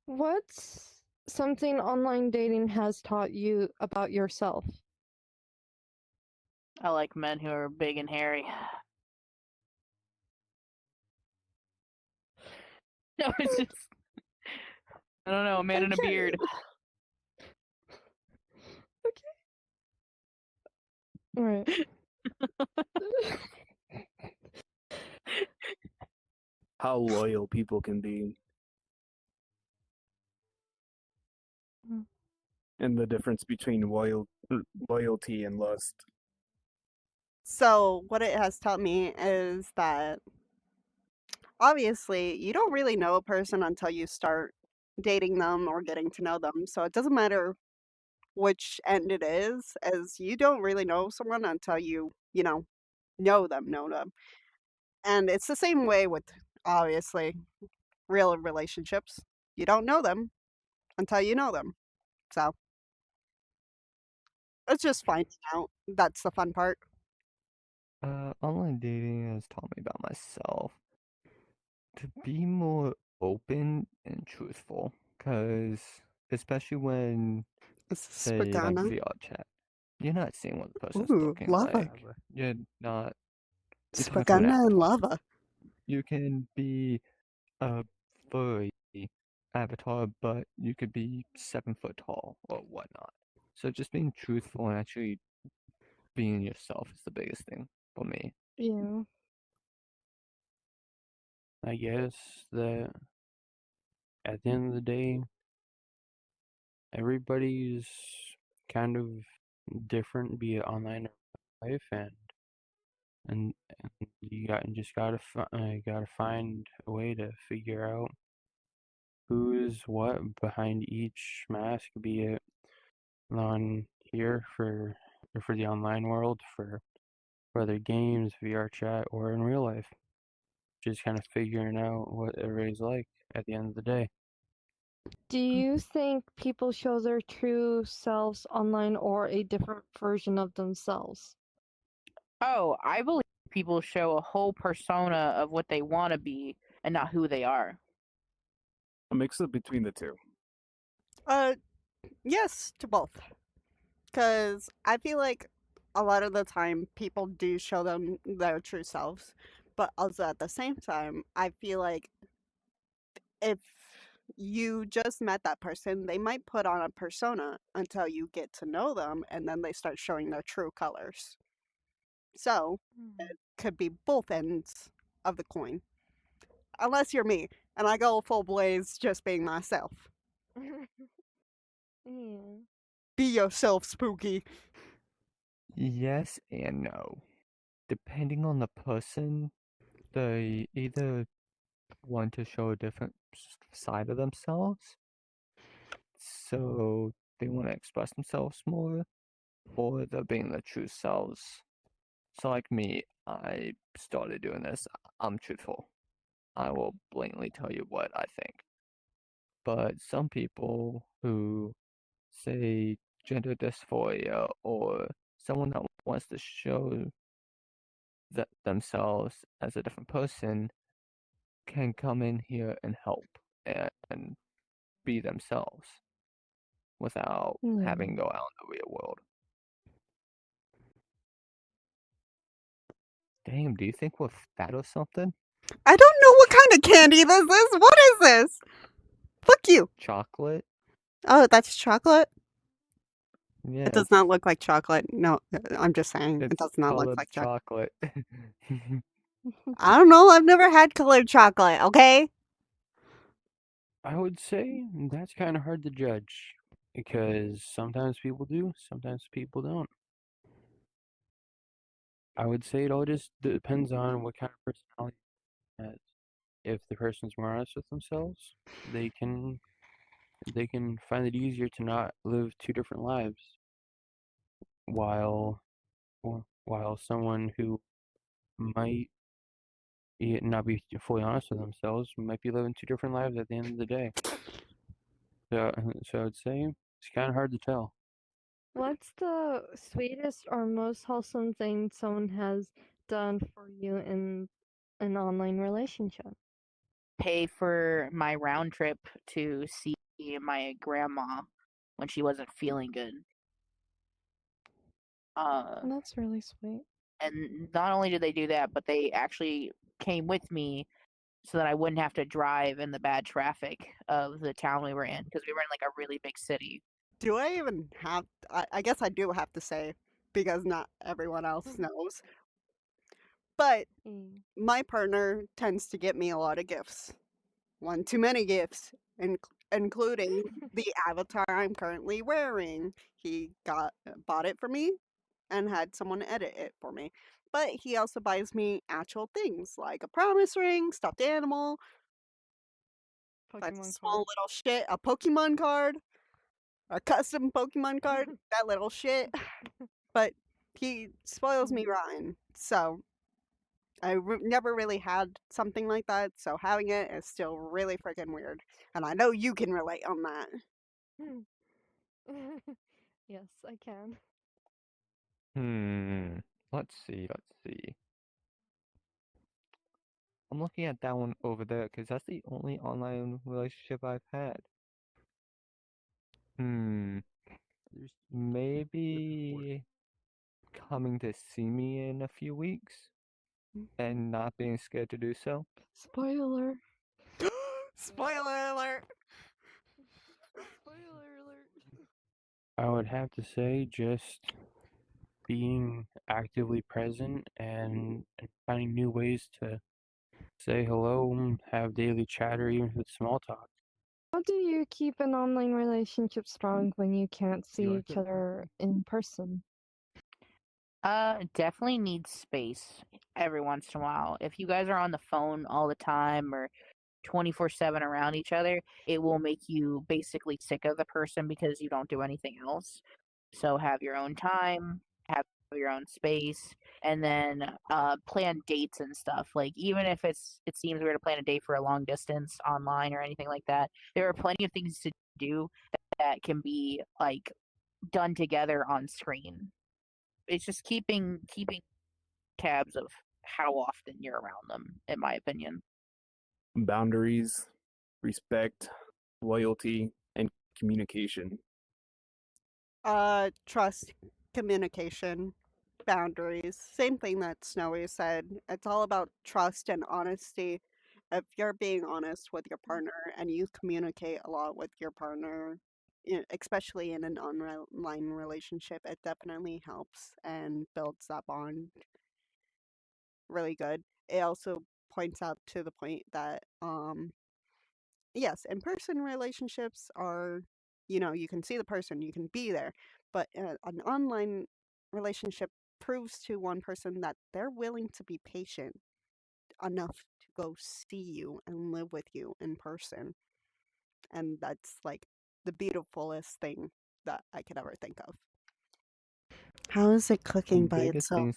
What's something online dating has taught you about yourself? I like men who are big and hairy. No, it's just I don't know, a man in a Okay. beard. Okay. All right. How loyal people can be, and the difference between loyalty and lust. So, what it has taught me is that obviously you don't really know a person until you start dating them or getting to know them. So, it doesn't matter which end it is, as you don't really know someone until you know them. And it's the same way with obviously real relationships. You don't know them until you know them. So, it's just finding out. That's the fun part. Online dating has taught me about myself to be more open and truthful, because especially when, It's say, like Spagana. VR chat, you're not seeing what the person's Ooh, looking lava. like. You're not, you're talking to an Spagana and avatar. lava. You can be a furry avatar, but you could be 7 foot tall or whatnot. So just being truthful and actually being yourself is the biggest thing for me. Yeah. I guess that at the end of the day, everybody's kind of different, be it online or life, and you gotta find a way to figure out who's what behind each mask, be it on here for the online world, for other games, VR chat, or in real life. Just kind of figuring out what everybody's like at the end of the day. Do you think people show their true selves online or a different version of themselves? Oh, I believe people show a whole persona of what they want to be and not who they are. A mix up between the two. Uh, yes to both. Because I feel like a lot of the time people do show them their true selves. But also at the same time, I feel like if you just met that person, they might put on a persona until you get to know them and then they start showing their true colors. So it could be both ends of the coin. Unless you're me and I go full blaze just being myself. Yeah. Be yourself, spooky. Yes and no. Depending on the person, they either want to show a different side of themselves, so they want to express themselves more, or they're being their true selves. So, like me, I started doing this. I'm truthful. I will blatantly tell you what I think. But some people who say gender dysphoria or someone that wants to show themselves as a different person can come in here and help and be themselves without Yeah. having to go out in the real world. Damn, do you think we're fat or something? I don't know what kind of candy this is. What is this? Fuck you. Chocolate? Oh, that's chocolate? Yeah, It does not look like chocolate. No, I'm just saying. It it's does not look colored like chocolate. chocolate. I don't know. I've never had colored chocolate, okay? I would say that's kind of hard to judge because sometimes people do, sometimes people don't. I would say it all just depends on what kind of personality it has. If the person's more honest with themselves, they can find it easier to not live two different lives, while while someone who might not be fully honest with themselves might be living two different lives at the end of the day. So, so I'd say it's kind of hard to tell. What's the sweetest or most wholesome thing someone has done for you in an online relationship? Pay for my round trip to see see my grandma when she wasn't feeling good. That's really sweet. And not only did they do that, but they actually came with me so that I wouldn't have to drive in the bad traffic of the town we were in, because we were in like a really big city. Do I even have? I guess I do have to say, because not everyone else knows. But Mm. my partner tends to get me a lot of gifts. One too many gifts, including the avatar I'm currently wearing. He bought it for me and had someone edit it for me. But he also buys me actual things like a promise ring, stuffed animal, that's a Pokemon small card. little shit, a Pokemon card, a custom Pokemon card, that little shit. But he spoils me rotten. So never really had something like that. So having it is still really freaking weird. And I know you can relate on that. Yes, I can. Let's see, let's see. I'm looking at that one over there because that's the only online relationship I've had. There's maybe coming to see me in a few weeks and not being scared to do so. Spoiler. Spoiler alert! Spoiler alert. I would have to say just being actively present and finding new ways to say hello and have daily chatter, even if it's small talk. How do you keep an online relationship strong when you can't see each other in person? Definitely needs space every once in a while. If you guys are on the phone all the time or 24/7 around each other, it will make you basically sick of the person because you don't do anything else. So have your own time, have your own space, and then plan dates and stuff. Like even if it seems weird to plan a date for a long distance online or anything like that, there are plenty of things to do that can be like done together on screen. It's just keeping tabs of how often you're around them, in my opinion. Boundaries, respect, loyalty, and communication. Trust, communication, boundaries. Same thing that Snowy said. It's all about trust and honesty. If you're being honest with your partner and you communicate a lot with your partner, especially in an online relationship, it definitely helps and builds that bond really good. It also points out to the point that yes, in-person relationships are, you can see the person, you can be there, but an online relationship proves to one person that they're willing to be patient enough to go see you and live with you in person. And that's like the beautifulest thing that I could ever think of. How is it cooking by Biggest thing itself? is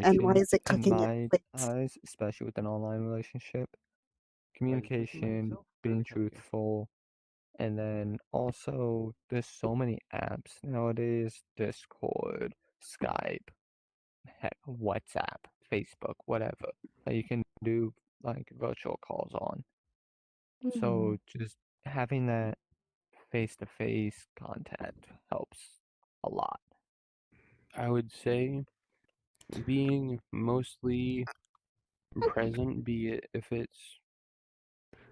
And why communication is it in cooking at my plates? eyes, especially with an online relationship. Communication, being truthful, and then also there's so many apps nowadays, Discord, Skype, heck, WhatsApp, Facebook, whatever, that you can do like virtual calls on. So just having that face-to-face contact helps a lot. I would say being mostly present, be it if it's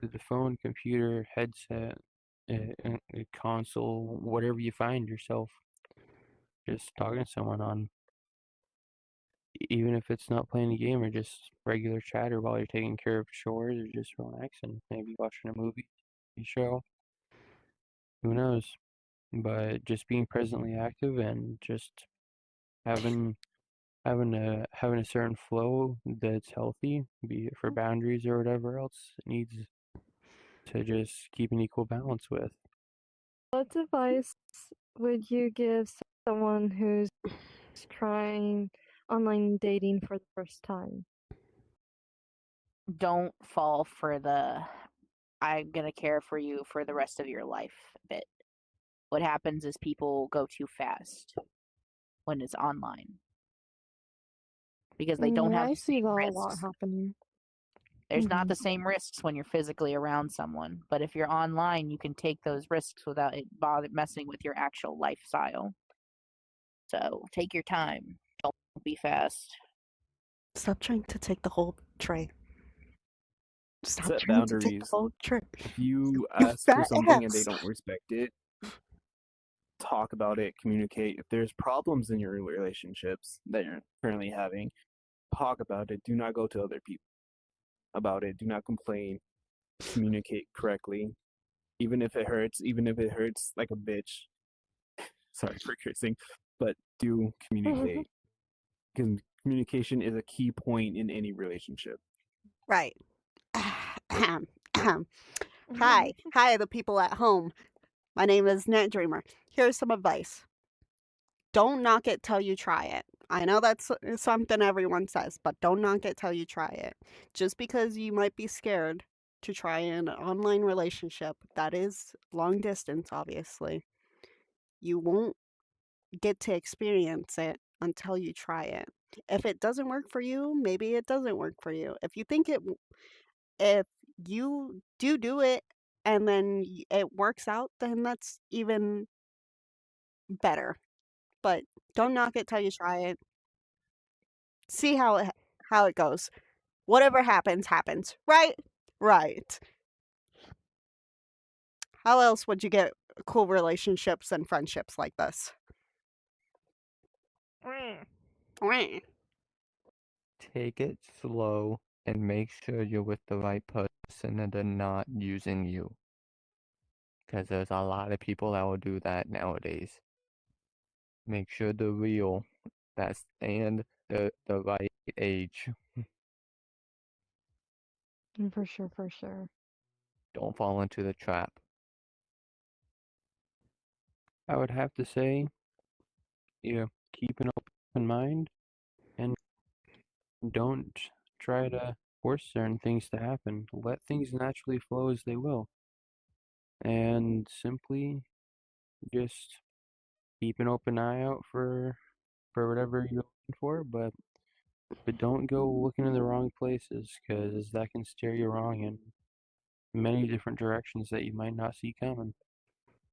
the phone, computer, headset, a console, whatever you find yourself just talking to someone on, even if it's not playing a game or just regular chatter while you're taking care of chores or just relaxing, maybe watching a movie, a show, who knows? But just being presently active and just having having a certain flow that's healthy, be it for boundaries or whatever else, it needs to just keep an equal balance with. What advice would you give someone who's trying online dating for the first time? Don't fall for the "I'm gonna care for you for the rest of your life" bit. What happens is people go too fast when it's online because they don't Yeah, have I the see same that a lot risks. happening. There's not Mhm. the same risks when you're physically around someone, but if you're online, you can take those risks without it messing with your actual lifestyle. So take your time. Don't be fast. Stop trying to take the whole tray. Stop Set trying to take the boundaries. whole tray. If you You ask for fat something and they ass. don't respect it, talk about it, communicate. If there's problems in your relationships that you're currently having, talk about it. Do not go to other people about it. Do not complain. Communicate correctly. Even if it hurts like a bitch. Sorry for cursing, but do communicate. Because communication is a key point in any relationship. Right. Hi, the people at home. My name is Net Dreamer. Here's some advice. Don't knock it till you try it. I know that's something everyone says, but don't knock it till you try it. Just because you might be scared to try an online relationship that is long distance, obviously, you won't get to experience it until you try it. If it doesn't work for you, maybe it doesn't work for you. If you think if you do it and then it works out, then that's even better. But don't knock it till you try it. See how it goes. Whatever happens, happens. Right? Right. How else would you get cool relationships and friendships like this? Wah. Take it slow and make sure you're with the right person and they're not using you. Because there's a lot of people that will do that nowadays. Make sure they're real. And the right age. For sure, for sure. Don't fall into the trap. I would have to say, keep an open mind and don't try to force certain things to happen. Let things naturally flow as they will. And simply just keep an open eye out for whatever you're looking for, but don't go looking in the wrong places because that can steer you wrong in many different directions that you might not see coming.